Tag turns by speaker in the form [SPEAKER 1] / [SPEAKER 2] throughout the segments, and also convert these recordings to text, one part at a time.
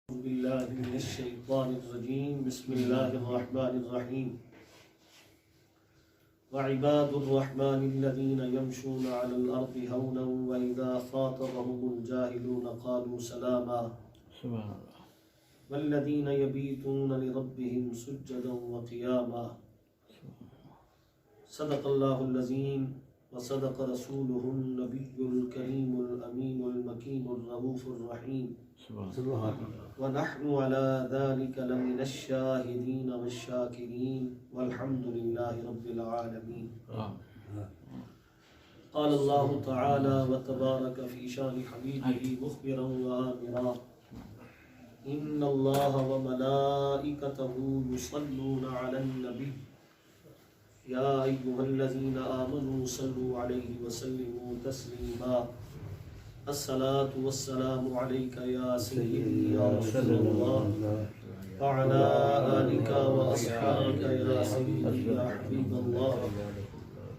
[SPEAKER 1] بالله من الشيطان الرجيم بسم الله الرحمن الرحيم وعباد الرحمن الذين يمشون على الأرض هونا وإذا خاطبهم الجاهلون قالوا سلاما والذين يبيتون لربهم سجدا وقياما صدق الله العظيم وصدق رسوله النبي الكريم الأمين المكين الرؤوف الرحيم ونحن على ذلك لمن الشاهدين والشاكرين والحمد لله رب العالمين. قال الله تعالى وتبارك في شان حبيبه مخبرا وآمرا إن الله وملائكته يصلون على النبي يا أيها الذين آمنوا صلوا عليه وسلموا تسليما الصلاة والسلام عليك يا سيدي يا رسول الله وعلى آلك وأصحابك يا سيدي يا حبيب الله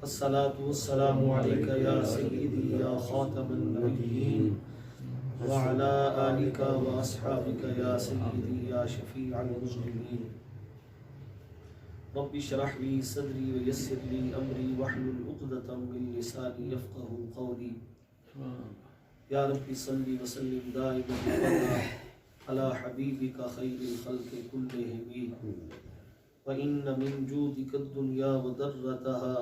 [SPEAKER 1] الصلاة والسلام عليك يا سيدي يا خاتم النبيين وعلى آلك وأصحابك يا سيدي يا شفيع المذنبين رب اشرح لي صدري ويسر لي أمري واحلل عقدة من لساني يفقهوا قولي یا رب صلی وسلم دائما ابدا على حبیبک خیر الخلق كلهم وإن من جودك الدنيا وضرتها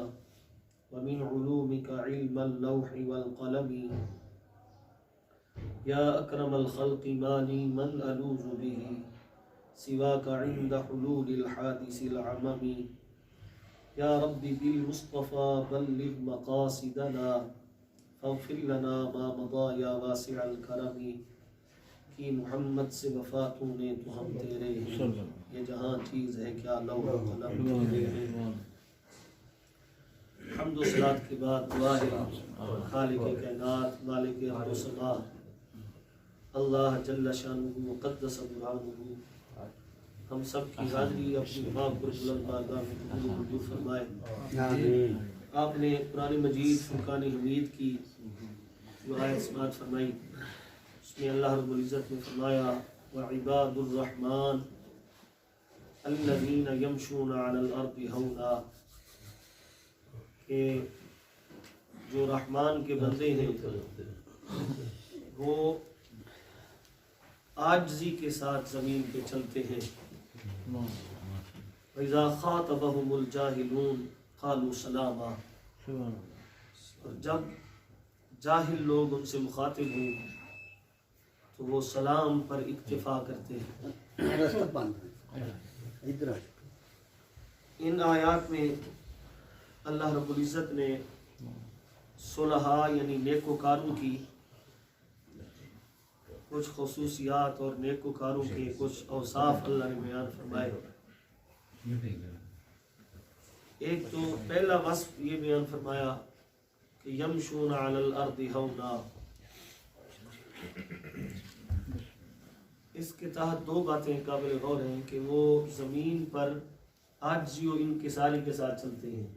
[SPEAKER 1] ومن علومك علم اللوح والقلم یا اکرم الخلق ما لي من ألوذ به سواك عند حلول الحادث العمم یا رب بالمصطفى بلغ مقاصدنا اغفر لنا ما مضى یا واسع الکرم کی محمد سے وفاتوں نے تو ہم تیرے ہیں یہ جہاں چیز ہے کیا لوح و قلم. حمد و صلات کے بعد دعا ہے خالق کائنات مالک ارض و سما اللہ جل شانہ قدس برہانہ ہم سب کی حاضری اپنی پاک پر بلند بارگاہ میں قبول منظور فرمائے. آپ نے قرآن مجید فرقان حمید کی جو آیت سماعت فرمائی اس میں اللہ رب العزت نے فرمایا وعباد الرحمن الذین یمشون علی الارض ہونا کہ جو رحمان کے بندے ہیں وہ عاجزی کے ساتھ زمین پہ چلتے ہیں. وَإِذَا خَاطَبَهُمُ الْجَاهِلُونَ قالوا سلاما اور جب جاہل لوگ ان سے مخاطب ہوں تو وہ سلام پر اکتفا کرتے ہیں. ان آیات میں اللہ رب العزت نے صلحاء یعنی نیکوکاروں کی کچھ خصوصیات اور نیکوکاروں کے کچھ اوصاف اللہ نے بیان فرمائے. ایک تو پہلا وصف یہ بیان فرمایا کہ یمشون علی الارض ہونا. اس کے تحت دو باتیں قابل غور ہیں کہ وہ زمین پر عاجزی و انکساری کے ساتھ چلتے ہیں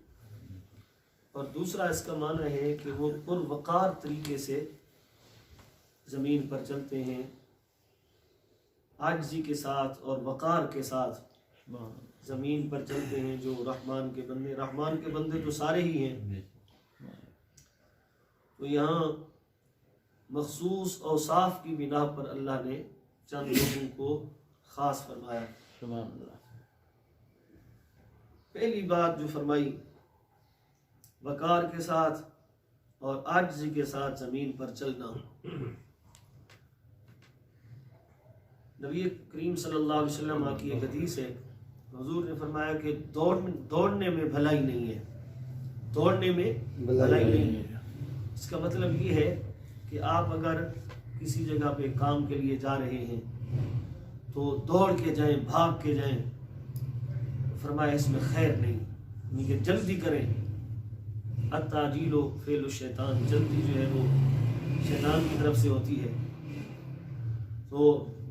[SPEAKER 1] اور دوسرا اس کا معنی ہے کہ وہ پروقار طریقے سے زمین پر چلتے ہیں عاجزی کے ساتھ اور وقار کے ساتھ زمین پر چلتے ہیں. جو رحمان کے بندے تو سارے ہی ہیں تو یہاں مخصوص اوصاف کی بنا پر اللہ نے چند لوگوں کو خاص فرمایا. پہلی بات جو فرمائی وقار کے ساتھ اور عاجزی کے ساتھ زمین پر چلنا. نبی کریم صلی اللہ علیہ وسلم کی ایک حدیث ہے حضور نے فرمایا کہ دوڑنے میں بھلائی نہیں ہے. دوڑنے میں بھلائی نہیں ہے. اس کا مطلب یہ ہے کہ آپ اگر کسی جگہ پہ کام کے لیے جا رہے ہیں تو دوڑ کے جائیں بھاگ کے جائیں فرمایا اس میں خیر نہیں. یعنی کہ جلدی کریں. التعجیل فعل الشیطان جلدی جو ہے وہ شیطان کی طرف سے ہوتی ہے. تو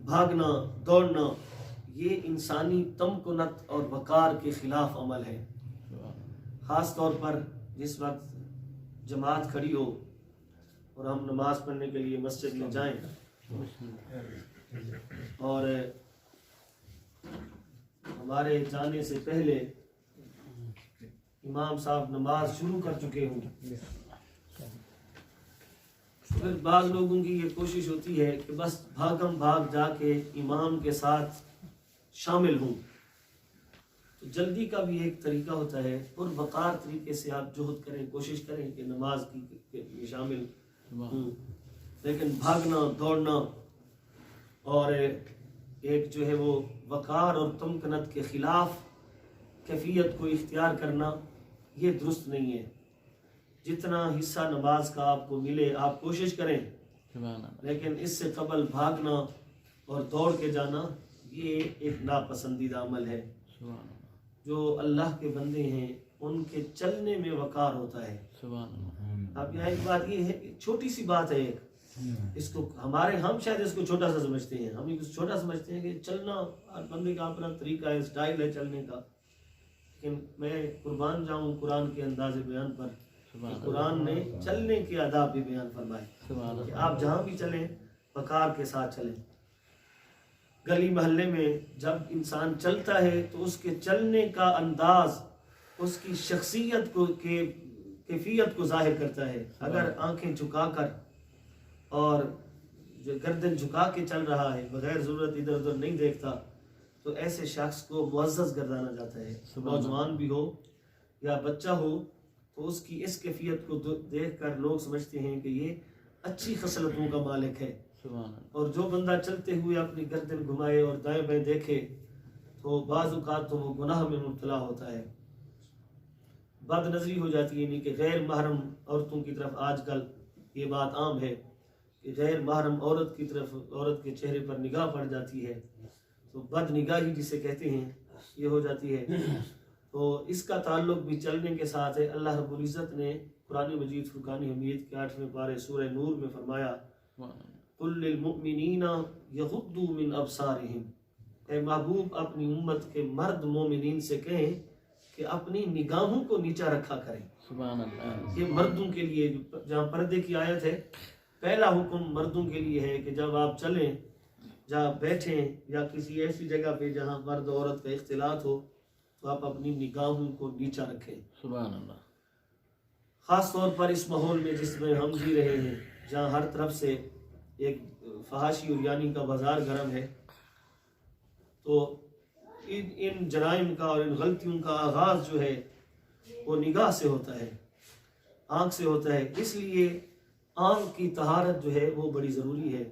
[SPEAKER 1] بھاگنا دوڑنا یہ انسانی تمکنت اور وقار کے خلاف عمل ہے. خاص طور پر جس وقت جماعت کھڑی ہو اور ہم نماز پڑھنے کے لیے مسجد میں جائیں اور ہمارے جانے سے پہلے امام صاحب نماز شروع کر چکے ہوں. پھر بعض لوگوں کی یہ کوشش ہوتی ہے کہ بس بھاگم بھاگ جا کے امام کے ساتھ شامل ہوں. تو جلدی کا بھی ایک طریقہ ہوتا ہے، پروقار طریقے سے آپ جہد کریں، کوشش کریں کہ نماز کی شامل ہوں. لیکن بھاگنا دوڑنا اور ایک جو ہے وہ وقار اور تمکنت کے خلاف کیفیت کو اختیار کرنا یہ درست نہیں ہے. جتنا حصہ نماز کا آپ کو ملے آپ کوشش کریں، لیکن اس سے قبل بھاگنا اور دوڑ کے جانا یہ ایک ناپسندیدہ عمل ہے. جو اللہ کے بندے ہیں ان کے چلنے میں وقار ہوتا ہے. اب یہاں ایک بات یہ ہے، چھوٹی سی بات ہے، اس کو ہم شاید اس کو چھوٹا سا سمجھتے ہیں، ہم اس کو چھوٹا سمجھتے ہیں کہ چلنا ہر بندے کا اپنا طریقہ ہے، سٹائل ہے چلنے کا. لیکن میں قربان جاؤں قرآن کے انداز بیان پر، قرآن نے چلنے کے آداب بھی بیان فرمائے کہ آپ جہاں بھی چلیں وقار کے ساتھ چلیں. گلی محلے میں جب انسان چلتا ہے تو اس کے چلنے کا انداز اس کی شخصیت کو کیفیت کو ظاہر کرتا ہے. اگر آنکھیں جھکا کر اور جو گردن جھکا کے چل رہا ہے، بغیر ضرورت ادھر ادھر نہیں دیکھتا، تو ایسے شخص کو معزز گردانا جاتا ہے. نوجوان بھی ہو یا بچہ ہو تو اس کی اس کیفیت کو دیکھ کر لوگ سمجھتے ہیں کہ یہ اچھی خصلتوں کا مالک ہے. اور جو بندہ چلتے ہوئے اپنی گردن گھمائے اور دائیں بائیں دیکھے تو بعض اوقات تو وہ گناہ میں مبتلا ہوتا ہے. بد نظری ہو جاتی ہے، یعنی کہ غیر محرم عورتوں کی طرف آج کل یہ بات عام ہے کہ غیر محرم عورت کی طرف عورت کے چہرے پر نگاہ پڑ جاتی ہے، تو بد نگاہی جسے کہتے ہیں یہ ہو جاتی ہے. تو اس کا تعلق بھی چلنے کے ساتھ ہے. اللہ رب العزت نے قرآن مجید فرقان حمید کے 8ویں پارے سورہ نور میں فرمایا قُلْ لِلْمُؤْمِنِينَ يَغُضُّوا مِنْ أَبْصَارِهِمْ، اے محبوب اپنی امت کے مرد مومنین سے کہیں کہ اپنی نگاہوں کو نیچا رکھا کریں.
[SPEAKER 2] سبحان اللہ.
[SPEAKER 1] یہ مردوں کے لیے جہاں پردے کی آیت ہے، پہلا حکم مردوں کے لیے ہے کہ جب آپ چلیں، جہاں بیٹھیں یا کسی ایسی جگہ پہ جہاں مرد و عورت کا اختلاط ہو تو آپ اپنی نگاہوں کو نیچا رکھیں.
[SPEAKER 2] سبحان اللہ.
[SPEAKER 1] خاص طور پر اس ماحول میں جس میں ہم جی رہے ہیں، جہاں ہر طرف سے ایک فحاشی اور یعنی کا بازار گرم ہے، تو ان جرائم کا اور ان غلطیوں کا آغاز جو ہے وہ نگاہ سے ہوتا ہے، آنکھ سے ہوتا ہے. اس لیے آنکھ کی طہارت جو ہے وہ بڑی ضروری ہے.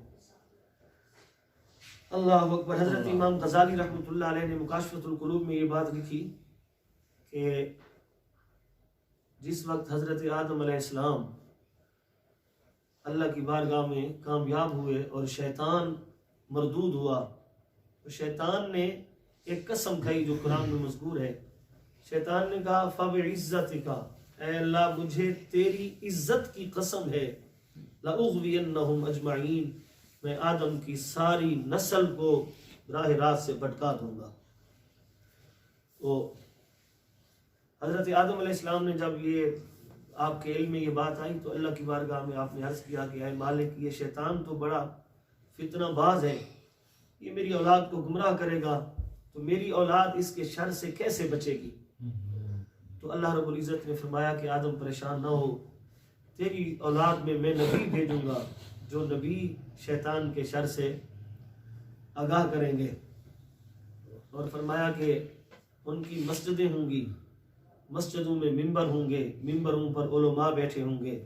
[SPEAKER 1] اللہ اکبر. حضرت امام غزالی رحمۃ اللہ علیہ نے مکاشفۃ القلوب میں یہ بات لکھی کہ جس وقت حضرت آدم علیہ السلام اللہ کی بارگاہ میں کامیاب ہوئے اور شیطان مردود ہوا، تو شیطان نے ایک قسم کھائی جو قرآن میں مذکور ہے. شیطان نے کہا فَبِعِزَّتِكَ، اے اللہ مجھے تیری عزت کی قسم ہے، لَأُغْوِيَنَّهُمْ أَجْمَعِينَ، میں آدم کی ساری نسل کو راہ راست سے بھٹکا دوں گا. تو حضرت آدم علیہ السلام نے جب یہ آپ کے علم میں یہ بات آئی تو اللہ کی بارگاہ میں آپ نے عرض کیا کہ اے مالک، یہ شیطان تو بڑا فتنہ باز ہے، یہ میری اولاد کو گمراہ کرے گا، تو میری اولاد اس کے شر سے کیسے بچے گی؟ تو اللہ رب العزت نے فرمایا کہ آدم پریشان نہ ہو، تیری اولاد میں میں نبی بھیجوں گا جو نبی شیطان کے شر سے آگاہ کریں گے. اور فرمایا کہ ان کی مسجدیں ہوں گی، مسجدوں میں ممبر ہوں گے، ممبروں پر علماء بیٹھے ہوں گے،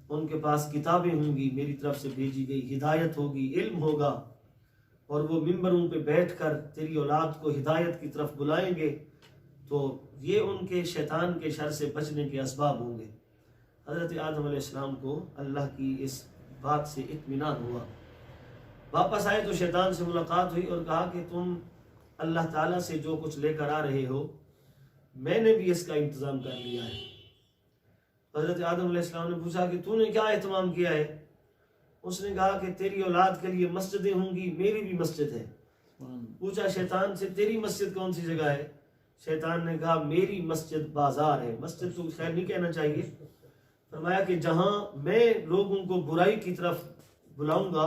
[SPEAKER 1] ان کے پاس کتابیں ہوں گی میری طرف سے بھیجی گئی، ہدایت ہوگی، علم ہوگا، اور وہ ممبروں پہ بیٹھ کر تیری اولاد کو ہدایت کی طرف بلائیں گے. تو یہ ان کے شیطان کے شر سے بچنے کے اسباب ہوں گے. حضرت آدم علیہ السلام کو اللہ کی اس بات سے اطمینان ہوا. واپس آئے تو شیطان سے ملاقات ہوئی اور کہا کہ تم اللہ تعالیٰ سے جو کچھ لے کر آ رہے ہو میں نے بھی اس کا انتظام کر لیا ہے. حضرت آدم علیہ السلام نے پوچھا کہ تو نے کیا اہتمام کیا ہے؟ اس نے کہا کہ تیری اولاد کے لیے مسجدیں ہوں گی، میری بھی مسجد ہے. پوچھا شیطان سے تیری مسجد کون سی جگہ ہے؟ شیطان نے کہا میری مسجد بازار ہے. مسجد تو خیر نہیں کہنا چاہیے. فرمایا کہ جہاں میں لوگوں کو برائی کی طرف بلاؤں گا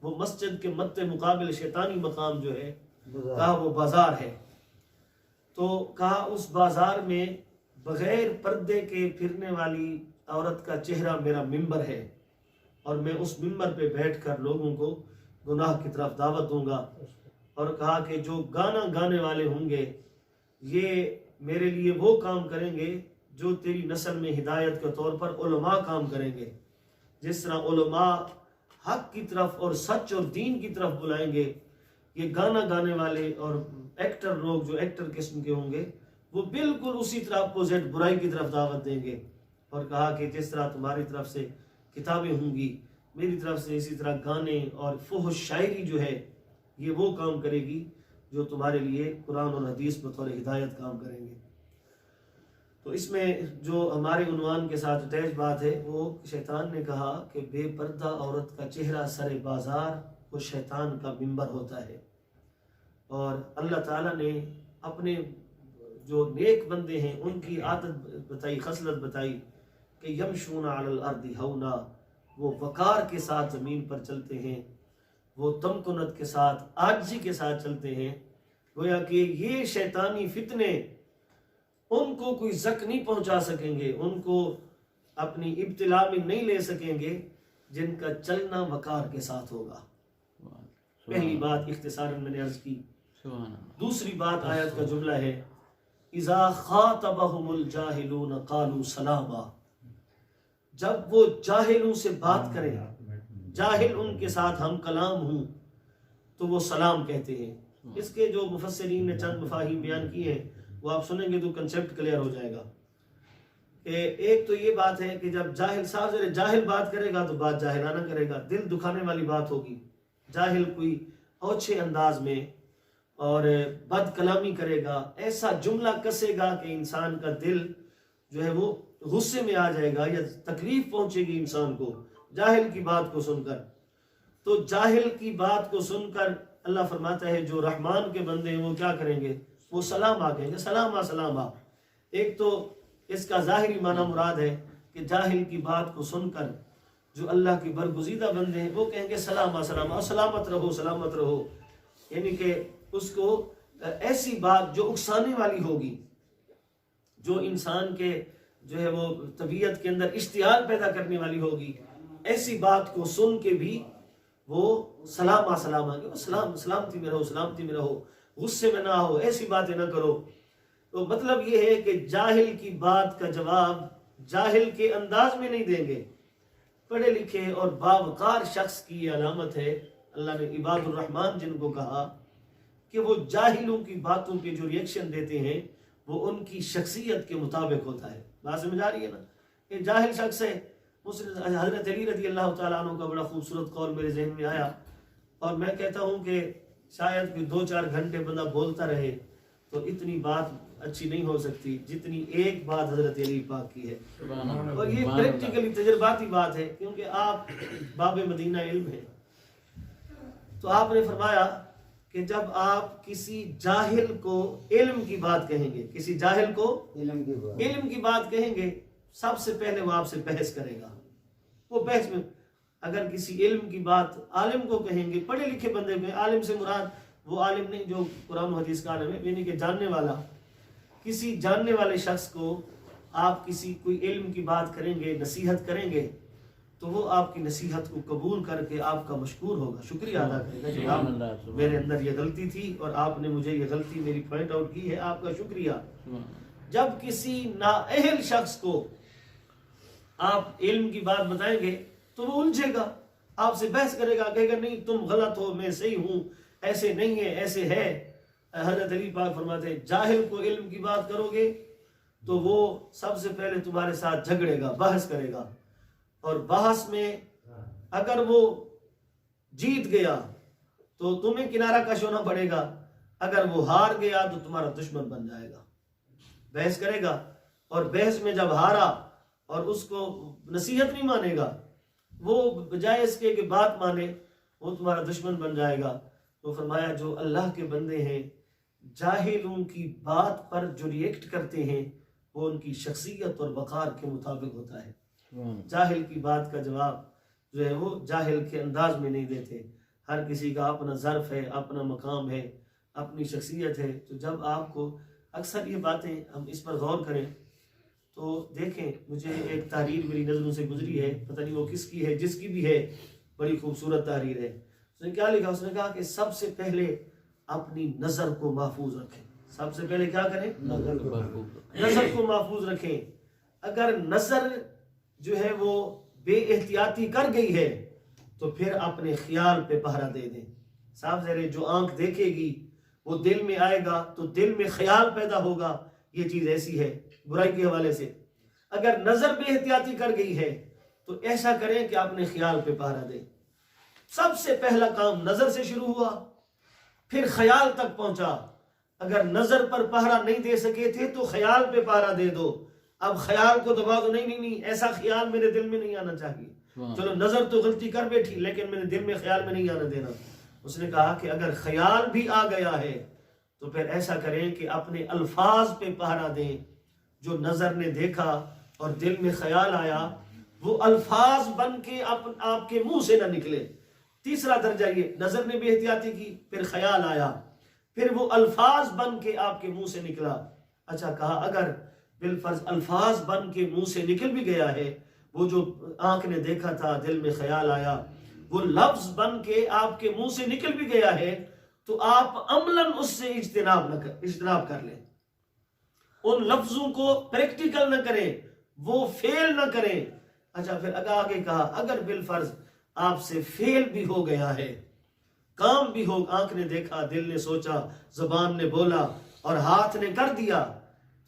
[SPEAKER 1] وہ مسجد کے مد مقابل شیطانی مقام جو ہے کہا وہ بازار ہے. تو کہا اس بازار میں بغیر پردے کے پھرنے والی عورت کا چہرہ میرا ممبر ہے اور میں اس ممبر پہ بیٹھ کر لوگوں کو گناہ کی طرف دعوت دوں گا. اور کہا کہ جو گانا گانے والے ہوں گے یہ میرے لیے وہ کام کریں گے جو تیری نسل میں ہدایت کے طور پر علماء کام کریں گے. جس طرح علماء حق کی طرف اور سچ اور دین کی طرف بلائیں گے، یہ گانا گانے والے اور ایکٹر لوگ جو ایکٹر قسم کے ہوں گے وہ بالکل اسی طرح اپوزٹ برائی کی طرف دعوت دیں گے. اور کہا کہ جس طرح تمہاری طرف سے کتابیں ہوں گی میری طرف سے اسی طرح گانے اور فحش شاعری جو ہے یہ وہ کام کرے گی جو تمہارے لیے قرآن اور حدیث بطور ہدایت کام کریں گے. تو اس میں جو ہمارے عنوان کے ساتھ اٹیچ بات ہے وہ شیطان نے کہا کہ بے پردہ عورت کا چہرہ سر بازار وہ شیطان کا ممبر ہوتا ہے. اور اللہ تعالیٰ نے اپنے جو نیک بندے ہیں ان کی عادت بتائی، خصلت بتائی کہ یمشون علی الارض ہونا، وہ وقار کے ساتھ زمین پر چلتے ہیں، وہ تمکنت کے ساتھ عاجزی کے ساتھ چلتے ہیں. گویا کہ یہ شیطانی فتنے ان کو کوئی زک نہیں پہنچا سکیں گے، ان کو اپنی ابتلا میں نہیں لے سکیں گے جن کا چلنا وقار کے ساتھ ہوگا. پہلی بات اختصاراً میں نے عرض کی. دوسری بات آیت کا جملہ ہے اذا خاطبهم الجاہلون قالوا سلاما. جب وہ جاہلوں سے بات کریں، جاہل ان کے ساتھ ہم کلام ہوں تو وہ سلام کہتے ہیں. اس کے جو مفسرین نے چند مفاہیم بیان کیے ہیں وہ آپ سنیں گے تو کنسیپٹ کلیئر ہو جائے گا. کہ ایک تو یہ بات ہے کہ جب جاہل صاحب جاہل بات کرے گا تو بات جاہلانہ کرے گا، دل دکھانے والی بات ہوگی. جاہل کوئی اوچھے انداز میں اور بد کلامی کرے گا، ایسا جملہ کسے گا کہ انسان کا دل جو ہے وہ غصے میں آ جائے گا یا تکلیف پہنچے گی انسان کو جاہل کی بات کو سن کر. تو جاہل کی بات کو سن کر اللہ فرماتا ہے جو رحمان کے بندے ہیں وہ کیا کریں گے؟ وہ سلام آ کہیں گے، سلام آ سلام آ. ایک تو اس کا ظاہری معنی مراد ہے کہ جاہل کی بات کو سن کر جو اللہ کی برگزیدہ بندے ہیں وہ کہیں گے سلام آ سلام آ، سلامت رہو سلامت رہو. یعنی کہ اس کو ایسی بات جو اکسانے والی ہوگی، جو انسان کے جو ہے وہ طبیعت کے اندر اشتعال پیدا کرنے والی ہوگی، ایسی بات کو سن کے بھی وہ سلام آ سلام آ، سلامتی میں رہو سلامتی میں رہو، غصے میں نہ ہو، ایسی باتیں نہ کرو. تو مطلب یہ ہے کہ جاہل کی بات کا جواب جاہل کے انداز میں نہیں دیں گے. پڑھے لکھے اور باوقار شخص کی یہ علامت ہے. اللہ نے عباد الرحمن جن کو کہا کہ وہ جاہلوں کی باتوں پہ جو ریئیکشن دیتے ہیں وہ ان کی شخصیت کے مطابق ہوتا ہے. بات سمجھ آ رہی ہے نا؟ یہ جاہل شخص ہے. حضرت علی رضی اللہ تعالیٰ عنہ کا بڑا خوبصورت قول میرے ذہن میں آیا اور میں کہتا ہوں کہ شاید کوئی 2-4 گھنٹے بندہ بولتا رہے تو اتنی بات اچھی نہیں ہو سکتی جتنی ایک بات حضرت علی پاک کی ہے. اور یہ پریکٹیکلی تجرباتی بات ہے کیونکہ آپ باب مدینہ علم ہیں. تو آپ نے فرمایا کہ جب آپ کسی جاہل کو علم کی بات کہیں گے، کسی جاہل کو علم کی بات کہیں گے، سب سے پہلے وہ آپ سے بحث کرے گا. وہ بحث میں اگر کسی علم کی بات عالم کو کہیں گے، پڑھے لکھے بندے میں، عالم سے مراد وہ عالم نہیں جو قرآن و حدیث کا عالم ہے، یعنی کہ جاننے والا، کسی جاننے والے شخص کو آپ کسی کوئی علم کی بات کریں گے، نصیحت کریں گے تو وہ آپ کی نصیحت کو قبول کر کے آپ کا مشکور ہوگا، شکریہ ادا کرے گا کہ آپ میرے اندر یہ غلطی تھی اور آپ نے مجھے یہ غلطی میری پوائنٹ آؤٹ کی ہے، آپ کا شکریہ. جب کسی نااہل شخص کو آپ علم کی بات بتائیں گے تو وہ الجھے گا، آپ سے بحث کرے گا، کہے گا نہیں تم غلط ہو میں صحیح ہوں، ایسے نہیں ہے ایسے ہے. حضرت علی پاک فرماتے ہیں جاہل کو علم کی بات کرو گے تو وہ سب سے پہلے تمہارے ساتھ جھگڑے گا، بحث کرے گا، اور بحث میں اگر وہ جیت گیا تو تمہیں کنارہ کش ہونا پڑے گا، اگر وہ ہار گیا تو تمہارا دشمن بن جائے گا. بحث کرے گا اور بحث میں جب ہارا اور اس کو نصیحت نہیں مانے گا، وہ بجائے اس کے کہ بات مانے وہ تمہارا دشمن بن جائے گا. تو فرمایا جو اللہ کے بندے ہیں جاہلوں کی بات پر جو ریئیکٹ کرتے ہیں وہ ان کی شخصیت اور وقار کے مطابق ہوتا ہے. جاہل کی بات کا جواب جو ہے وہ جاہل کے انداز میں نہیں دیتے. ہر کسی کا اپنا ظرف ہے، اپنا مقام ہے، اپنی شخصیت ہے. تو جب آپ کو اکثر یہ باتیں ہم اس پر غور کریں تو دیکھیں، مجھے ایک تحریر میری نظروں سے گزری ہے، پتہ نہیں وہ کس کی ہے، جس کی بھی ہے بڑی خوبصورت تحریر ہے. اس نے کیا لکھا؟ اس نے کہا کہ سب سے پہلے اپنی نظر کو محفوظ رکھیں. سب سے پہلے کیا کریں؟ نظر کو محفوظ رکھیں. اگر نظر جو ہے وہ بے احتیاطی کر گئی ہے تو پھر اپنے خیال پہ پہرا دے دیں. صاحب ذرے جو آنکھ دیکھے گی وہ دل میں آئے گا تو دل میں خیال پیدا ہوگا یہ چیز ایسی ہے برائی کے حوالے سے. اگر نظر بے احتیاطی کر گئی ہے تو ایسا کریں کہ اپنے خیال پہ پہرا دیں. سب سے پہلا کام نظر سے شروع ہوا، پھر خیال تک پہنچا. اگر نظر پر پہرا نہیں دے سکے تھے تو خیال پہ پہرا دے دو. اب خیال کو دبا دو، نہیں ایسا خیال میرے دل میں نہیں آنا چاہیے. چلو نظر تو غلطی کر بیٹھی لیکن میرے دل میں خیال میں نہیں آنا دینا. اس نے کہا کہ اگر خیال بھی آ گیا ہے تو پھر ایسا کریں کہ اپنے الفاظ پہ پہرا دیں. جو نظر نے دیکھا اور دل میں خیال آیا وہ الفاظ بن کے آپ کے منہ سے نہ نکلے. تیسرا درجہ یہ، نظر نے بے احتیاطی کی، پھر خیال آیا، پھر وہ الفاظ بن کے آپ کے منہ سے نکلا. اچھا کہا اگر بالفرض الفاظ بن کے منہ سے نکل بھی گیا ہے، وہ جو آنکھ نے دیکھا تھا، دل میں خیال آیا، وہ لفظ بن کے آپ کے منہ سے نکل بھی گیا ہے تو آپ عملاً اس سے اجتناب کر لیں. ان لفظوں کو پریکٹیکل نہ کریں، وہ فیل نہ کریں. اچھا پھر آگے کہا اگر بالفرض آپ سے فیل بھی ہو گیا ہے، کام بھی ہو، آنکھ نے دیکھا، دل نے سوچا، زبان نے بولا اور ہاتھ نے کر دیا،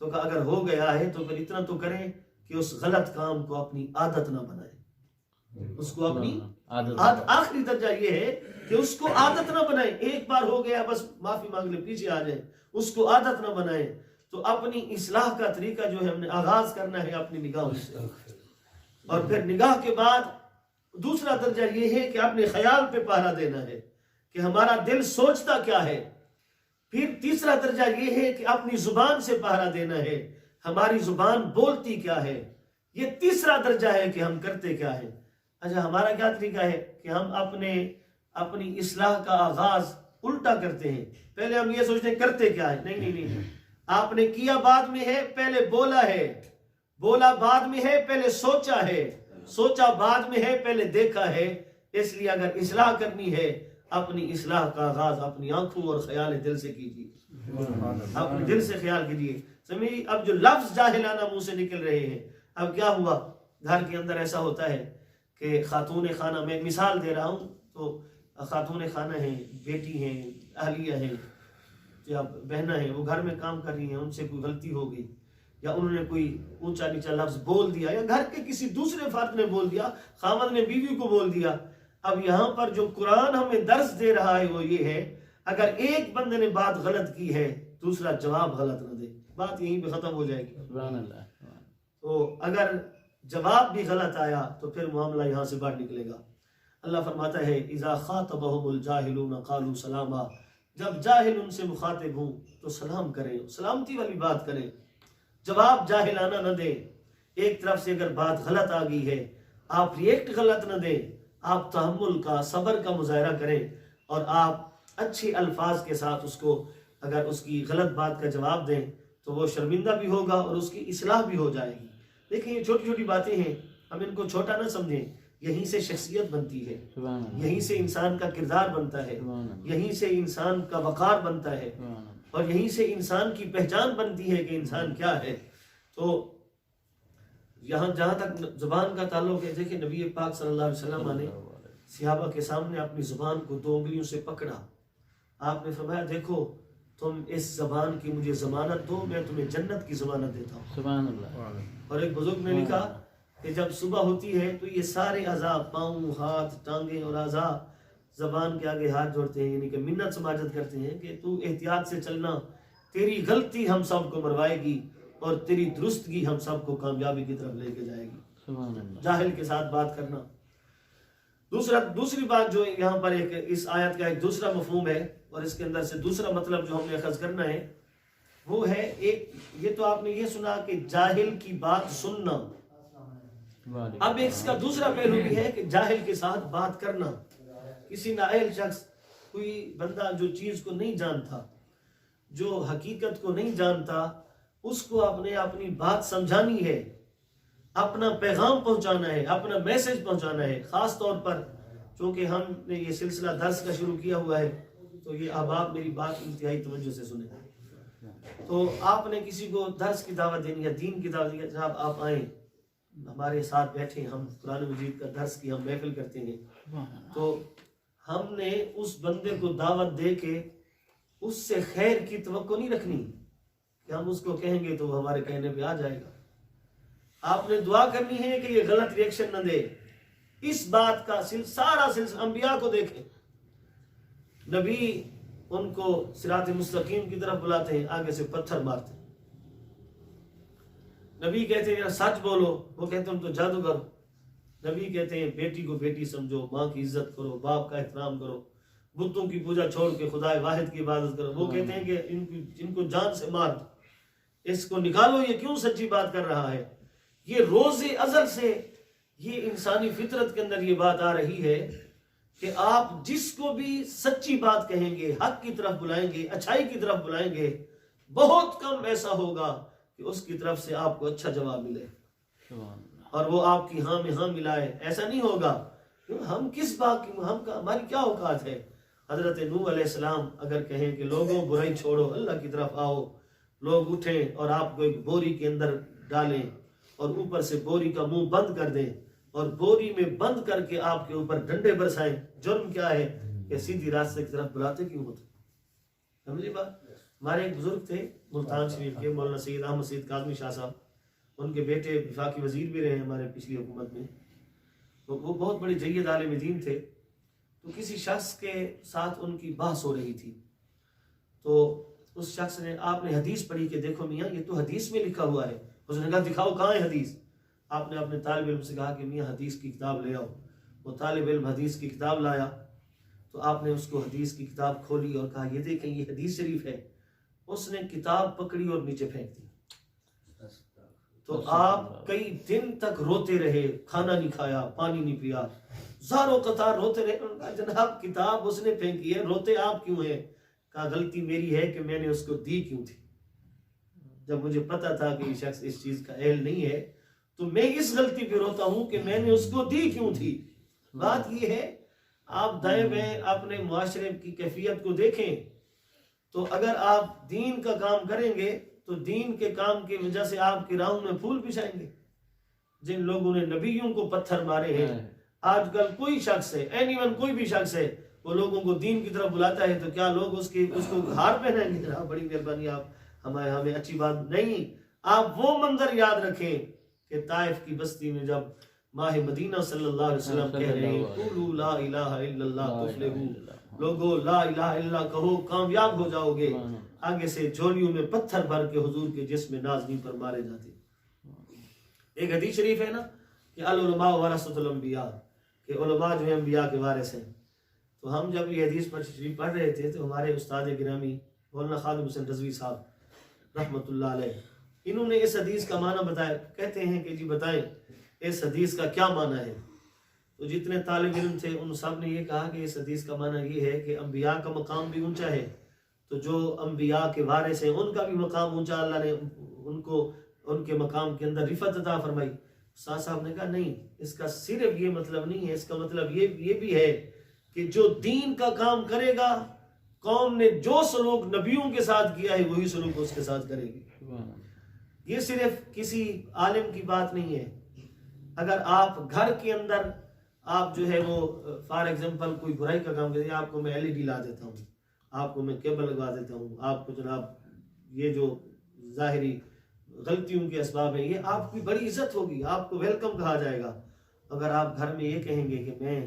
[SPEAKER 1] تو کہا اگر ہو گیا ہے تو پھر اتنا تو کریں کہ اس غلط کام کو اپنی عادت نہ بنائیں. اس کو اپنی آخری درجہ یہ ہے کہ اس کو عادت نہ بنائیں. ایک بار ہو گیا بس معافی مانگ لے، پیچھے آ جائیں، اس کو عادت نہ بنائیں. تو اپنی اصلاح کا طریقہ جو ہے ہم نے آغاز کرنا ہے اپنی نگاہوں سے. اور پھر نگاہ کے بعد دوسرا درجہ یہ ہے کہ اپنے خیال پہ پہرا دینا ہے کہ ہمارا دل سوچتا کیا ہے. پھر تیسرا درجہ یہ ہے کہ اپنی زبان سے پہرا دینا ہے، ہماری زبان بولتی کیا ہے. یہ تیسرا درجہ ہے کہ ہم کرتے کیا ہے. اچھا ہمارا کیا طریقہ ہے کہ ہم اپنی اصلاح کا آغاز الٹا کرتے ہیں. پہلے ہم یہ سوچتے ہیں کرتے کیا ہے. نہیں، آپ نے کیا بعد میں ہے، پہلے بولا ہے، بولا بعد میں ہے، پہلے سوچا ہے، سوچا بعد میں ہے، پہلے دیکھا ہے. اس لیے اگر اصلاح کرنی ہے اپنی اصلاح کا آغاز اپنی آنکھوں اور خیال دل سے کیجیے، اپنے دل سے خیال کیجیے. سمجھیے اب جو لفظ جاہلانہ منہ سے نکل رہے ہیں، اب کیا ہوا گھر کے اندر ایسا ہوتا ہے کہ خاتون خانہ، میں مثال دے رہا ہوں، تو خاتون خانہ ہیں، بیٹی ہیں، اہلیہ ہیں یا بہنیں ہیں، وہ گھر میں کام کر رہی ہیں، ان سے کوئی غلطی ہو گئی یا انہوں نے کوئی اونچا نیچا لفظ بول دیا یا گھر کے کسی دوسرے فرد نے بول دیا، خامد نے بیوی کو بول دیا. اب یہاں پر جو قرآن ہمیں درس دے رہا ہے وہ یہ ہے اگر ایک بندے نے بات غلط کی ہے دوسرا جواب غلط نہ دے، بات یہیں پہ ختم ہو جائے گی. تو اگر جواب بھی غلط آیا تو پھر معاملہ یہاں سے باہر نکلے گا. اللہ فرماتا ہے اذا خاطبهم الجاہلون قالوا سلاما، جب جاہل ان سے مخاطب ہوں تو سلام کریں، سلامتی والی بات کریں، جواب جاہلانہ نہ دیں. ایک طرف سے اگر بات غلط آ گئی ہے آپ ریئیکٹ غلط نہ دیں، آپ تحمل کا، صبر کا مظاہرہ کریں اور آپ اچھے الفاظ کے ساتھ اس کو، اگر اس کی غلط بات کا جواب دیں تو وہ شرمندہ بھی ہوگا اور اس کی اصلاح بھی ہو جائے گی. دیکھیں یہ چھوٹی چھوٹی باتیں ہیں، ہم ان کو چھوٹا نہ سمجھیں. یہیں سے شخصیت بنتی ہے، یہیں سے انسان کا کردار بنتا ہے، یہیں سے انسان کا وقار بنتا ہے اور یہیں سے انسان کی پہچان بنتی ہے کہ انسان کیا ہے. تو یہاں جہاں تک زبان کا تعلق ہے، دیکھیں نبی پاک صلی اللہ علیہ وسلم نے صحابہ کے سامنے اپنی زبان کو 2 انگلیوں سے پکڑا. آپ نے فرمایا دیکھو تم اس زبان کی مجھے ضمانت دو، میں تمہیں جنت کی ضمانت دیتا ہوں. سبحان اللہ. اور ایک بزرگ نے لکھا کہ جب صبح ہوتی ہے تو یہ سارے اعضاء، پاؤں، ہاتھ، ٹانگیں اور اعضاء زبان کے آگے ہاتھ جوڑتے ہیں، یعنی کہ منت سماجت کرتے ہیں کہ تو احتیاط سے چلنا، تیری غلطی ہم سب کو مروائے گی اور تیری درستگی ہم سب کو کامیابی کی طرف لے کے جائے گی. جاہل کے ساتھ بات کرنا. دوسری بات جو یہاں پر اس آیت کا ایک دوسرا مفہوم ہے اور اس کے اندر سے دوسرا مطلب جو ہم نے اخذ کرنا ہے وہ ہے یہ تو آپ نے یہ سنا کہ جاہل کی بات سننا. اب اس کا دوسرا پہلو بھی ہے کہ جاہل کے ساتھ بات کرنا. کسی نااہل شخص، کوئی بندہ جو چیز کو نہیں جانتا، جو حقیقت کو نہیں جانتا، اس کو اپنی بات سمجھانی ہے، اپنا پیغام پہنچانا ہے، اپنا میسج پہنچانا ہے. خاص طور پر چونکہ ہم نے یہ سلسلہ درس کا شروع کیا ہوا ہے، تو یہ احباب میری بات انتہائی توجہ سے سنیں. تو آپ نے کسی کو درس کی دعوت دینی ہے، دین کی دعوت دینی ہے، جناب آپ آئیں ہمارے ساتھ بیٹھیں، ہم قرآن مجید کا درس کی ہم محفل کرتے ہیں. تو ہم نے اس بندے کو دعوت دے کے اس سے خیر کی توقع نہیں رکھنی کہ ہم اس کو کہیں گے تو وہ ہمارے کہنے پہ آ جائے گا. آپ نے دعا کرنی ہے کہ یہ غلط ریئیکشن نہ دے. اس بات کا سارا سلسلہ انبیاء کو دیکھیں، نبی ان کو صراط مستقیم کی طرف بلاتے ہیں، آگے سے پتھر مارتے ہیں. نبی کہتے ہیں سچ بولو، وہ کہتے ہیں تم تو جادوگر. نبی کہتے ہیں بیٹی کو بیٹی سمجھو، ماں کی عزت کرو، باپ کا احترام کرو، بتوں کی پوجا چھوڑ کے خدا واحد کی عبادت کرو. وہ کہتے ہیں کہ ان کو جان سے مار دو، اس کو نکالو، یہ کیوں سچی بات کر رہا ہے. یہ روز ازل سے یہ انسانی فطرت کے اندر یہ بات آ رہی ہے کہ آپ جس کو بھی سچی بات کہیں گے، حق کی طرف بلائیں گے، اچھائی کی طرف بلائیں گے، بہت کم ایسا ہوگا کہ اس کی طرف سے آپ کو اچھا جواب ملے اور وہ آپ کی ہاں میں ہاں ملائے. ایسا نہیں ہوگا. ہم کس بات کی، ہماری کیا اوقات ہے. حضرت نوح علیہ السلام اگر کہیں کہ لوگوں برائی چھوڑو، اللہ کی طرف آؤ، لوگ اٹھیں اور آپ کو ایک بوری کے اندر ڈالیں اور اوپر سے بوری کا منہ بند کر دیں اور بوری میں بند کر کے آپ کے اوپر ڈنڈے برسائیں، جرم کیا ہے کہ سیدھی راستے کی طرف بلاتے کیوں ہوتے. سمجھے بات. ہمارے ایک بزرگ تھے ملتان شریف کے، مولانا سید احمد سید کاظمی شاہ صاحب، ان کے بیٹے وفاقی وزیر بھی رہے ہمارے پچھلی حکومت میں. وہ بہت بڑے جید عالم دین تھے. تو کسی شخص کے ساتھ ان کی بحث ہو رہی تھی، تو اس شخص نے، آپ نے حدیث پڑھی کہ دیکھو میاں یہ تو حدیث میں لکھا ہوا ہے. اس نے کہا دکھاؤ کہاں ہے حدیث. آپ نے اپنے طالب علم سے کہا کہ میاں حدیث کی کتاب لے آؤ. وہ طالب علم حدیث کی کتاب لایا، تو آپ نے اس کو حدیث کی کتاب کھولی اور کہا یہ دیکھیں یہ حدیث شریف ہے. اس نے کتاب پکڑی اور نیچے پھینک دی. تو آپ کئی دن تک روتے رہے، کھانا نہیں کھایا، پانی نہیں پیا، زاروں قطار روتے رہے. جناب کتاب اس نے پھینکی ہے، روتے آپ کیوں ہیں؟ کہا غلطی میری ہے کہ میں نے اس کو دی کیوں تھی. جب مجھے پتا تھا کہ یہ شخص اس چیز کا اہل نہیں ہے تو میں اس غلطی پہ روتا ہوں کہ میں نے اس کو دی کیوں تھی. بات یہ ہے آپ دائیں بائیں اپنے معاشرے کی کیفیت کو دیکھیں. تو اگر آپ دین کا کام کریں گے تو دین کے کام کی وجہ سے آپ کی راہوں میں پھول بچھائیں گے. جن لوگوں نے نبیوں کو پتھر مارے ہیں، آج کل کوئی شخص ہے، کوئی بھی شخص ہے، وہ لوگوں کو دین کی طرف بلاتا ہے تو کیا لوگ اس کو ہار پہنائیں گے؟ جناب بڑی مہربانی، آپ ہمیں اچھی بات نہیں. آپ وہ منظر یاد رکھیں کہ طائف کی بستی میں جب ماہ مدینہ صلی اللہ علیہ وسلم کہہ رہے ہیں قولوا لا الہ الا اللہ تفلحوا، لوگو لا الہ الا اللہ کہو کامیاب ہو جاؤ گے. آگے سے جھولیوں میں پتھر بھر کے حضور کے جسم نازنین پر مارے جاتے. ایک حدیث شریف ہے نا کہ العلماء ورثۃ الانبیاء، کہ علماء جو ہیں انبیاء کے وارث ہیں. تو ہم جب یہ حدیث پر شریف پڑھ رہے تھے تو ہمارے استاد گرامی مولانا خادم حسین رضوی صاحب رحمۃ اللہ علیہ، انہوں نے اس حدیث کا معنی بتایا. کہتے ہیں کہ جی بتائیں اس حدیث کا کیا معنی ہے. تو جتنے طالب علم تھے ان سب نے یہ کہا کہ اس حدیث کا معنی یہ ہے کہ انبیاء کا مقام بھی اونچا ہے، تو جو انبیاء کے وارث ہیں ان کا بھی مقام اونچا، اللہ نے ان کو ان کے مقام کے اندر رفعت عطا فرمائی. استاد صاحب نے کہا نہیں، اس کا صرف یہ مطلب نہیں ہے، اس کا مطلب یہ بھی ہے کہ جو دین کا کام کرے گا، قوم نے جو سلوک نبیوں کے ساتھ کیا ہے وہی سلوک اس کے ساتھ کرے گی. یہ صرف کسی عالم کی بات نہیں ہے. اگر آپ گھر کے اندر آپ جو ہے وہ فار ایگزامپل کوئی برائی کا کام کرتے ہیں، آپ کو میں LED لا دیتا ہوں، آپ کو میں کیبل لگوا دیتا ہوں، آپ کو جناب یہ جو ظاہری غلطیوں کے اسباب ہیں یہ آپ کی بڑی عزت ہوگی، آپ کو ویلکم کہا جائے گا. اگر آپ گھر میں یہ کہیں گے کہ میں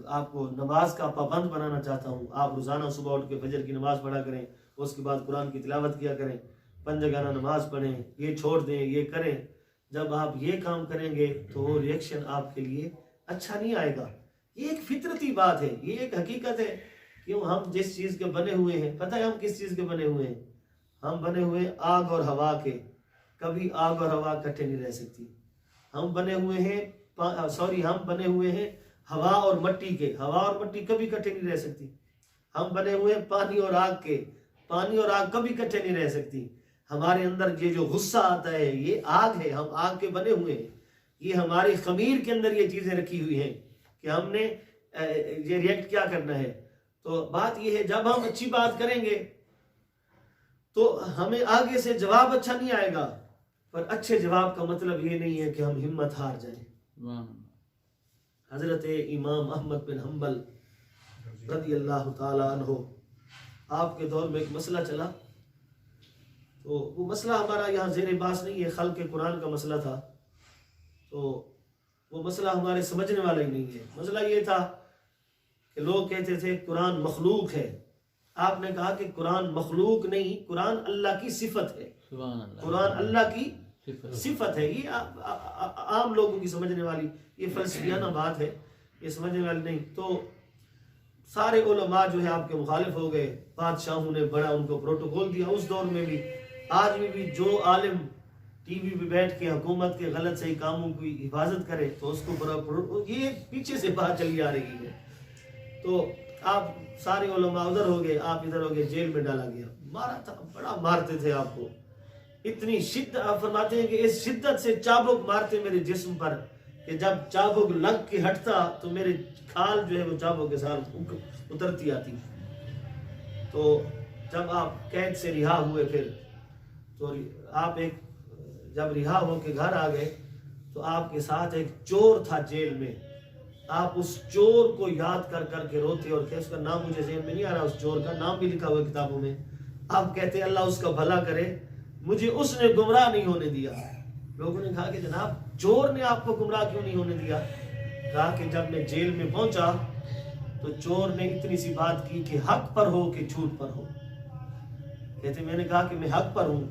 [SPEAKER 1] آپ کو نماز کا پابند بنانا چاہتا ہوں، آپ روزانہ صبح اٹھ کے فجر کی نماز پڑھا کریں، اس کے بعد قرآن کی تلاوت کیا کریں، پنجگانہ نماز پڑھیں، یہ چھوڑ دیں، یہ کریں، جب آپ یہ کام کریں گے تو وہ ریئیکشن آپ کے لیے اچھا نہیں آئے گا. یہ ایک فطرتی بات ہے، یہ ایک حقیقت ہے. کیوں ہم جس چیز کے بنے ہوئے ہیں، پتہ ہے ہم کس چیز کے بنے ہوئے ہیں؟ ہم بنے ہوئے آگ اور ہوا کے. کبھی آگ اور ہوا اکٹھے نہیں رہ سکتی. ہم بنے ہوئے ہیں ہوا اور مٹی کے. ہوا اور مٹی کبھی اکٹھے نہیں رہ سکتی. ہم بنے ہوئے پانی اور آگ کے. پانی اور آگ کبھی اکٹھے نہیں رہ سکتی. ہمارے اندر یہ جو غصہ آتا ہے یہ آگ ہے. ہم آگ کے بنے ہوئے ہیں. یہ ہماری خمیر کے اندر یہ چیزیں رکھی ہوئی ہیں کہ ہم نے یہ ریئیکٹ کیا کرنا ہے. تو بات یہ ہے جب ہم اچھی بات کریں گے تو ہمیں آگے سے جواب اچھا نہیں آئے گا. پر اچھے جواب کا مطلب یہ نہیں ہے کہ ہم ہمت ہار جائیں. حضرت امام احمد بن حنبل رضی اللہ تعالی عنہ، آپ کے دور میں ایک مسئلہ چلا. تو وہ مسئلہ ہمارا یہاں زیر باس نہیں ہے، خلق قرآن کا مسئلہ تھا. تو وہ مسئلہ ہمارے سمجھنے والا ہی نہیں ہے. مسئلہ یہ تھا کہ لوگ کہتے تھے قرآن مخلوق ہے. آپ نے کہا کہ قرآن مخلوق نہیں، قرآن اللہ کی صفت ہے. قرآن اللہ کی صفت ہے. یہ عام لوگوں کی سمجھنے والی یہ فلسفیانہ بات ہے، یہ سمجھنے والی نہیں. تو سارے علماء جو ہے آپ کے مخالف ہو گئے. بادشاہوں نے بڑا ان کو پروٹوکول دیا اس دور میں بھی. آج بھی جو عالم ٹی وی پہ بیٹھ کے حکومت کے غلط صحیح کاموں کی حفاظت کرے تو اس کو یہ پیچھے سے بات چلی آ رہی ہے. تو آپ سارے علماء ادھر ہو گئے، آپ ادھر ہو گئے، جیل میں ڈالا گیا. مارا تھا، بڑا مارتے تھے آپ کو. اتنی شدت، آپ فرماتے ہیں کہ اس شدت سے چابک مارتے میرے جسم پر کہ جب چابک لگ کے ہٹتا تو میرے کھال جو ہے وہ چابک کے ساتھ اترتی آتی. تو جب آپ قید سے رہا ہوئے پھر تو آپ ایک جب رہا ہو کے گھر آ گئے تو آپ کے ساتھ ایک چور تھا جیل میں. آپ اس چور کو یاد کر کر کے روتے اور کہ اس کا نام مجھے ذہن میں نہیں آ رہا، اس چور کا نام بھی لکھا ہوا کتابوں میں. آپ کہتے ہیں اللہ اس کا بھلا کرے، مجھے اس نے گمراہ نہیں ہونے دیا. لوگوں نے کہا کہ جناب چور نے آپ کو گمراہ کیوں نہیں ہونے دیا؟ کہا کہ جب میں جیل میں پہنچا تو چور نے اتنی سی بات کی کہ حق پر ہو کہ جھوٹ پر ہو. کہتے میں نے کہا کہ میں حق پر ہوں.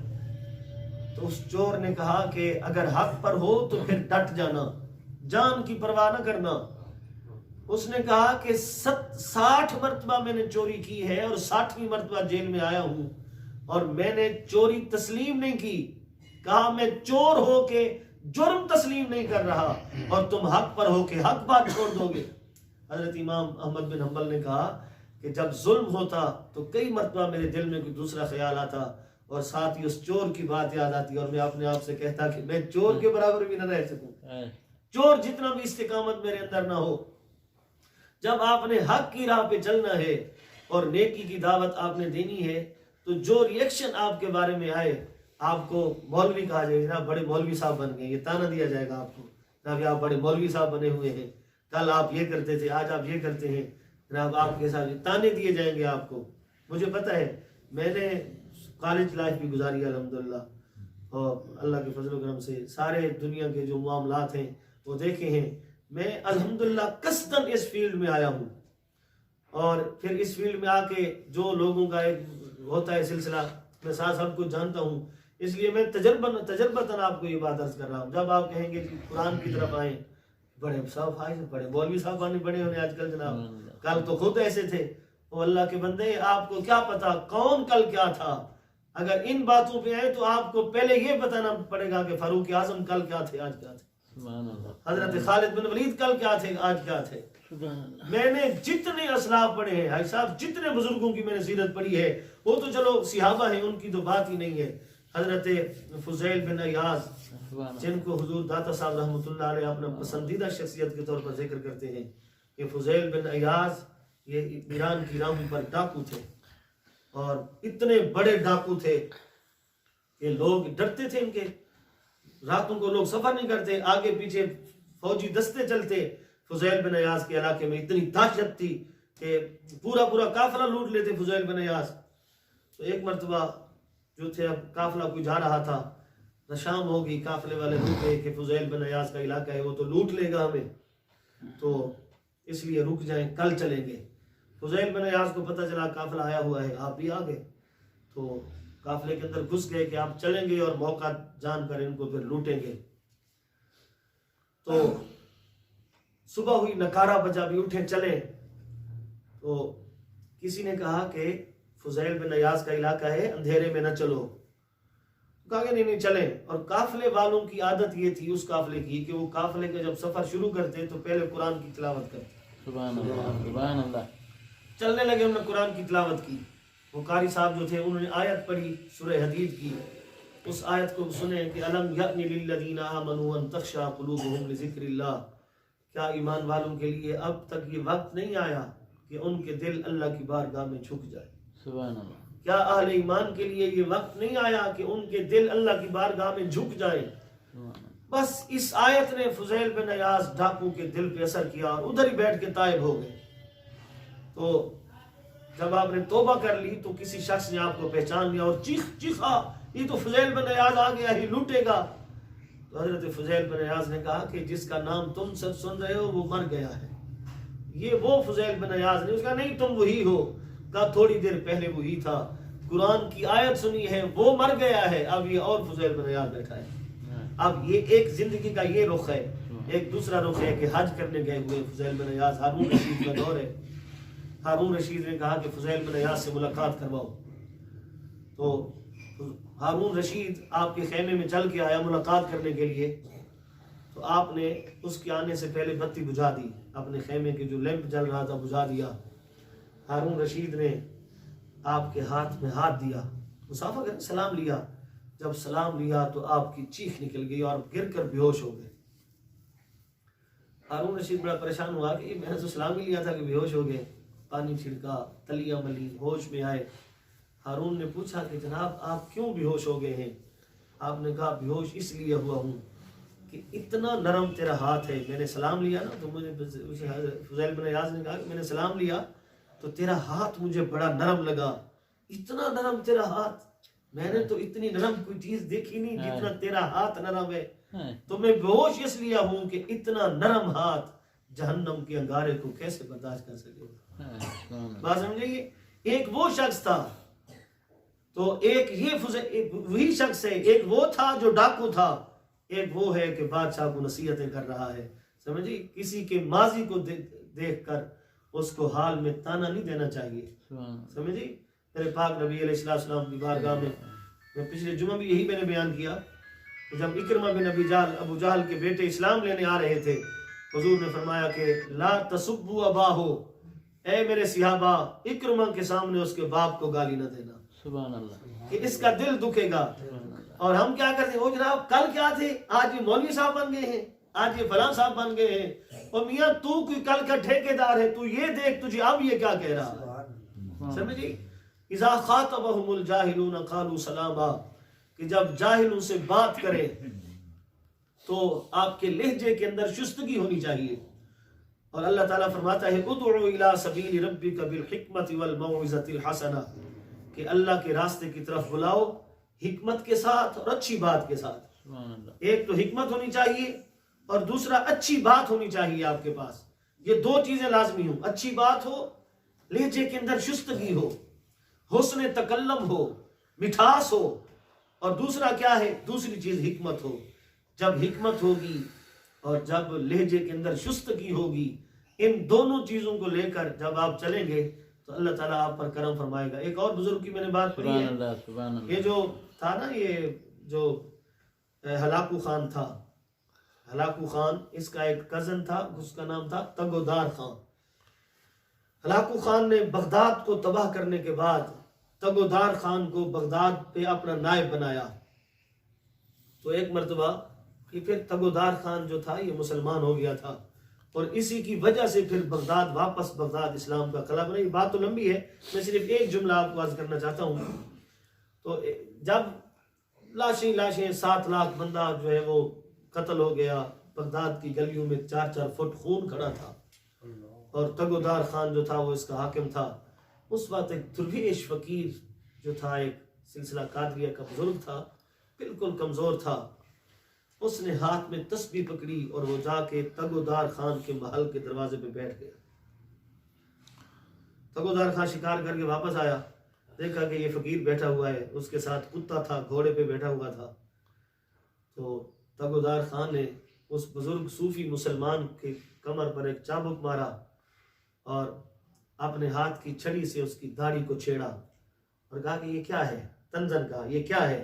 [SPEAKER 1] تو اس چور نے کہا کہ اگر حق پر ہو تو پھر ڈٹ جانا، جان کی پرواہ نہ کرنا. اس نے کہا کہ 60 مرتبہ میں نے چوری کی ہے اور 60ویں مرتبہ جیل میں آیا ہوں اور میں نے چوری تسلیم نہیں کی. کہا میں چور ہو کے جرم تسلیم نہیں کر رہا اور تم حق پر ہو کے حق بات چھوڑ دو گے. حضرت امام احمد بن حنبل نے کہا کہ جب ظلم ہوتا تو کئی مرتبہ میرے دل میں کوئی دوسرا خیال آتا اور ساتھ ہی اس چور کی بات یاد آتی اور میں اپنے آپ سے کہتا کہ میں چور کے برابر بھی نہ رہ سکوں. چور جتنا بھی استقامت میرے اندر نہ ہو. جب آپ نے حق کی راہ پہ چلنا ہے اور نیکی کی دعوت آپ نے دینی ہے تو جو ریئیکشن آپ کے بارے میں آئے، آپ کو مولوی کہا جائے جناب بڑے مولوی صاحب بن گئے، یہ تانا دیا جائے گا آپ کو جناب آپ بڑے مولوی صاحب بنے ہوئے ہیں، کل آپ یہ کرتے تھے آج آپ یہ کرتے ہیں جناب، آپ کے ساتھ تانے دیے جائیں گے آپ کو. مجھے پتہ ہے میں نے کالج لائف بھی گزاری الحمدللہ اور اللہ کے فضل و کرم سے سارے دنیا کے جو معاملات ہیں وہ دیکھے ہیں. میں الحمدللہ قصداً اس فیلڈ میں آیا ہوں اور پھر اس فیلڈ میں آ کے جو لوگوں کا ایک ہوتا ہے سلسلہ میں ساتھ سب کچھ جانتا ہوں. اس لیے میں تجربتاً آپ کو یہ بات عرض کر رہا ہوں. جب آپ کہیں گے کہ قرآن کی طرف آئیں، بڑے صاحب آئے بڑے مولوی صاحب آنے بڑے ہونے آج کل جناب، کل تو خود ایسے تھے. وہ اللہ کے بندے آپ کو کیا پتا کون کل کیا تھا. اگر ان باتوں پہ آئے تو آپ کو پہلے یہ بتانا پڑے گا کہ فاروق اعظم کل کیا تھے آج کیا تھے، حضرت خالد بن ولید کل کیا تھے آج کیا تھے. میں نے جتنے اسلاف پڑھے ہیں بھائی صاحب، جتنے بزرگوں کی میں نے سیرت پڑھی ہے، وہ تو چلو صحابہ ہیں ان کی تو بات ہی نہیں ہے. حضرت فضیل بن عیاض جن کو حضور داتا صاحب رحمۃ اللہ علیہ اپنا پسندیدہ شخصیت کے طور پر ذکر کرتے ہیں کہ فضیل بن عیاض یہ ایران کی راہوں پر ڈاکو تھے اور اتنے بڑے ڈاکو تھے کہ لوگ ڈرتے تھے ان کے. راتوں کو لوگ سفر نہیں کرتے، آگے پیچھے فوجی دستے چلتے. فضیل بن عیاض کے علاقے میں اتنی دہشت تھی کہ پورا قافلہ لوٹ لیتے فضیل بن عیاض. تو ایک مرتبہ جو تھے اب قافلہ کوئی جا رہا تھا، شام ہو گئی، قافلے والے رکے کہ فضیل بن عیاض کا علاقہ ہے وہ تو لوٹ لے گا ہمیں، تو اس لیے رک جائیں کل چلیں گے. فضیل بن عیاض کو پتہ چلا قافلہ آیا ہوا ہے، آپ بھی آ گئے تو قافلے کے اندر گھس گئے کہ آپ چلیں گے اور موقع جان کر ان کو پھر لوٹیں گے. تو صبح ہوئی، نکارا بجا، بھی اٹھے چلیں. تو کسی نے کہا کہ فضیل بن عیاض کا علاقہ ہے، اندھیرے میں نہ چلو. کہا کہ نہیں چلیں. اور قافلے والوں کی عادت یہ تھی اس قافلے کی کہ وہ قافلے کا جب سفر شروع کرتے تو پہلے قرآن کی تلاوت کرتے.
[SPEAKER 2] سبحان اللہ سبحان اللہ.
[SPEAKER 1] چلنے لگے انہوں نے قرآن کی تلاوت کی. وہ قاری صاحب جو تھے انہوں نے آیت پڑھی سورہ حدید کی. اس آیت کو سنیں کہ الم یأن للذین آمنوا ان تخشع قلوبهم لذکر اللہ. کیا ایمان والوں کے لیے اب تک یہ وقت نہیں آیا کہ ان کے دل اللہ کی بارگاہ میں جھک جائے.
[SPEAKER 2] سبحان اللہ.
[SPEAKER 1] کیا اہل ایمان کے لیے یہ وقت نہیں آیا کہ ان کے دل اللہ کی بارگاہ میں جھک جائیں. بس اس آیت نے فضیل بن عیاض ڈاکو کے دل پہ اثر کیا اور ادھر ہی بیٹھ کے تائب ہو گئے. تو جب آپ نے توبہ کر لی تو کسی شخص نے آپ کو پہچان لیا اور چیخا یہ تو فضیل بن عیاض آ گیا ہی لوٹے گا. تو حضرت فضیل بن عیاض نے کہا کہ جس کا نام تم سب سن رہے ہو وہ مر گیا ہے. یہ وہ فضیل بن عیاض نہیں. اس کا نہیں تم وہی ہو. کہا تھوڑی دیر پہلے وہی تھا. قرآن کی آیت سنی ہے وہ مر گیا ہے. اب یہ اور فضیل بن عیاض بیٹھا ہے. اب یہ ایک زندگی کا یہ رخ ہے. ایک دوسرا رخ ہے کہ حج کرنے گئے ہوئے فضیل بن عیاض. ہارون رشید کا دور ہے. ہارون رشید نے کہا کہ فضیل بن عیاض سے ملاقات کرواؤ. تو ہارون رشید آپ کے خیمے میں چل کے آیا ملاقات کرنے کے لیے. تو آپ نے اس کے آنے سے پہلے بتی بجھا دی. اپنے خیمے کے جو لیمپ جل رہا تھا بجھا دیا. ہارون رشید نے آپ کے ہاتھ میں ہاتھ دیا, مصافحہ کر سلام لیا. جب سلام لیا تو آپ کی چیخ نکل گئی اور گر کر بے ہوش ہو گئے. ہارون رشید بڑا پریشان ہوا کہ میں نے تو سلام ہی لیا تھا کہ بے ہوش ہو گئے. پانی چھڑکا, تلیاں ملی, ہوش میں آئے. ہارون نے پوچھا کہ جناب آپ کیوں بے ہوش ہو گئے ہیں؟ آپ نے کہا بے ہوش اس لیے ہوا ہوں کہ اتنا نرم تیرا ہاتھ ہے. میں نے سلام لیا نا تو مجھے فضیل بن عیاض نے کہا کہ میں نے سلام لیا تو تیرا ہاتھ مجھے بڑا نرم لگا. اتنا نرم تیرا ہاتھ, میں نے تو اتنی نرم کوئی چیز دیکھی نہیں جتنا تیرا ہاتھ نرم ہے. تو میں بے ہوش اس لیے ہوں کہ اتنا نرم ہاتھ جہنم کے انگارے کو کیسے برداشت کر سکے گا. بات سمجھے؟ ایک وہ شخص تھا تو ایک یہ وہی شخص ہے. ایک وہ تھا جو ڈاکو تھا, ایک وہ ہے کہ بادشاہ کو نصیحتیں کر رہا ہے. سمجھے؟ کسی کے ماضی کو دیکھ کر اس کو حال میں تانا نہیں دینا چاہیے. سمجھے؟ میرے پاک نبی علیہ السلام کی بارگاہ میں پچھلے جمعہ بھی یہی میں نے بیان کیا کہ جب اکرمہ بن ابو جہل کے بیٹے اسلام لینے آ رہے تھے, حضور نے فرمایا کہ لا تسبوا اباہو, اے میرے صحابہ اکرمہ کے سامنے اس کے باپ کو گالی نہ دینا. سبحان اللہ. کہ اس کا دل دکھے گا. اور ہم کیا کرتے ہیں, وہ جناب کل کیا تھے, آج یہ مولوی صاحب بن گئے ہیں, آج یہ فلاں صاحب بن گئے ہیں. اور میاں تو کوئی کل کا ٹھیکیدار ہے, تو یہ دیکھ تجھے اب یہ کیا کہہ رہا ہے. سمجھے؟ اذا خاطبهم الجاہلون قالوا سلاما, کہ جب جاہل ان سے بات کرے تو آپ کے لہجے کے اندر شستگی ہونی چاہیے. اور اللہ تعالیٰ فرماتا ہے ادعو الی سبیل ربک بالحکمت والموعظۃ الحسنہ, کہ اللہ کے راستے کی طرف بلاؤ حکمت کے ساتھ اور اچھی بات کے ساتھ. ایک تو حکمت ہونی چاہیے اور دوسرا اچھی بات ہونی چاہیے آپ کے پاس. یہ دو چیزیں لازمی ہوں. اچھی بات ہو, لہجے کے اندر شستگی ہو, حسن تکلم ہو, مٹھاس ہو. اور دوسرا کیا ہے, دوسری چیز حکمت ہو. جب حکمت ہوگی اور جب لہجے کے اندر شستگی ہوگی, ان دونوں چیزوں کو لے کر جب آپ چلیں گے تو اللہ تعالیٰ آپ پر کرم فرمائے گا. ایک اور بزرگ کی میں نے بات پڑھی ہے, یہ جو تھا نا, یہ جو ہلاکو خان تھا, ہلاکو خان اس کا ایک کزن تھا, اس کا نام تھا تگودار خان. ہلاکو خان نے بغداد کو تباہ کرنے کے بعد تگودار خان کو بغداد پہ اپنا نائب بنایا. تو ایک مرتبہ کہ پھر تگودار خان جو تھا یہ مسلمان ہو گیا تھا, اور اسی کی وجہ سے پھر بغداد واپس بغداد اسلام کا قلعہ بنا. یہ بات تو لمبی ہے, میں صرف ایک جملہ آپ کو عرض کرنا چاہتا ہوں. تو جب لاشیں 7 لاکھ بندہ جو ہے وہ قتل ہو گیا, بغداد کی گلیوں میں 4-4 فٹ خون کھڑا تھا, اور تگودار خان جو تھا وہ اس کا حاکم تھا. اس وقت ایک درویش فقیر جو تھا, ایک سلسلہ قادریہ کا بزرگ تھا, بالکل کمزور تھا. اس نے ہاتھ میں تسبیح پکڑی اور وہ جا کے تگودار خان کے محل کے دروازے پہ بیٹھ گیا. تگودار خان شکار کر کے واپس آیا, دیکھا کہ یہ فقیر بیٹھا ہوا ہے, اس کے ساتھ کتا تھا, گھوڑے پہ بیٹھا ہوا تھا. تو تگودار خان نے اس بزرگ صوفی مسلمان کے کمر پر ایک چابک مارا اور اپنے ہاتھ کی چھڑی سے اس کی داڑھی کو چھیڑا اور کہا کہ یہ کیا ہے, تنزن کہا یہ کیا ہے.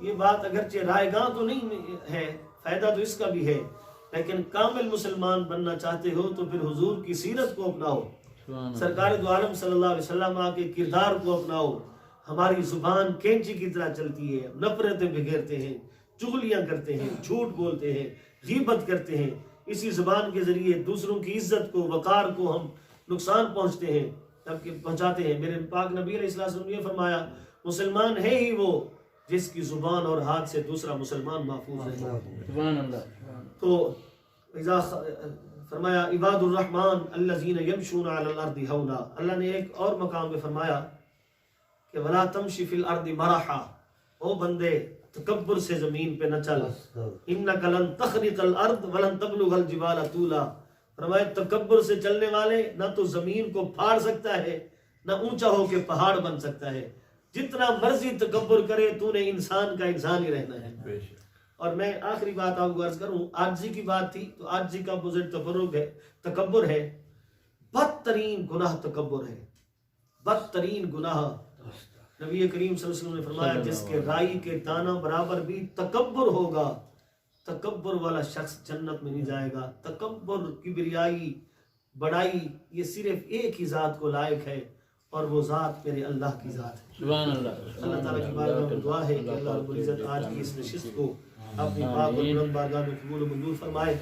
[SPEAKER 1] یہ بات اگرچہ رائے گاہ تو نہیں ہے، فائدہ تو اس کا بھی ہے، لیکن کامل مسلمان بننا چاہتے ہو تو پھر حضور کی سیرت کو اپناؤ، سرکار دو عالم صلی اللہ علیہ وسلم کے کردار کو اپناؤ۔ ہماری زبان کینچی کی طرح چلتی ہے، نفرتیں بگیرتے ہیں، چغلیاں کرتے ہیں، جھوٹ بولتے ہیں، غیبت کرتے ہیں، اسی زبان کے ذریعے دوسروں کی عزت کو، وقار کو ہم نقصان پہنچاتے ہیں۔ میرے پاک نبی علیہ السلام نے یہ فرمایا، مسلمان ہے ہی وہ جس کی زبان اور ہاتھ سے دوسرا مسلمان محفوظ ہے۔
[SPEAKER 2] سبحان اللہ۔
[SPEAKER 1] تو فرمایا عباد الرحمن الذین یمشون علی الارض ہونا۔ اللہ نے ایک اور مقام میں فرمایا کہ ولا تمشی فی الارض مرحا، او بندے تکبر سے زمین پہ نہ چل، انک لن تخرق الارض ولن تبلغ الجبال طولا۔ فرمایا تکبر سے چلنے والے نہ تو زمین کو پھاڑ سکتا ہے، نہ اونچا ہو کے پہاڑ بن سکتا ہے۔ جتنا مرضی تکبر کرے تو نے انسان کا انسان ہی رہنا ہے۔ اور میں آخری بات آپ کو عرض کروں، عاجزی کی بات تھی تو عاجزی کا اپوزٹ تکبر ہے۔ بدترین گناہ تکبر ہے، بدترین گناہ۔ نبی کریم صلی اللہ علیہ وسلم نے فرمایا جس کے رائی کے دانہ برابر بھی تکبر ہوگا، تکبر والا شخص جنت میں نہیں جائے گا۔ تکبر، کبریائی، بڑائی، یہ صرف ایک ہی ذات کو لائق ہے، اور وہ ذات میرے اللہ کی ذات ہے۔
[SPEAKER 2] سبحان اللہ۔
[SPEAKER 1] اللہ تعالیٰ کی بارگاہ میں دعا ہے کہ اللہ رب العزت آج کی اس نشست کو اپنی پاک اور بلند بارگاہ میں قبول و منظور فرمائے۔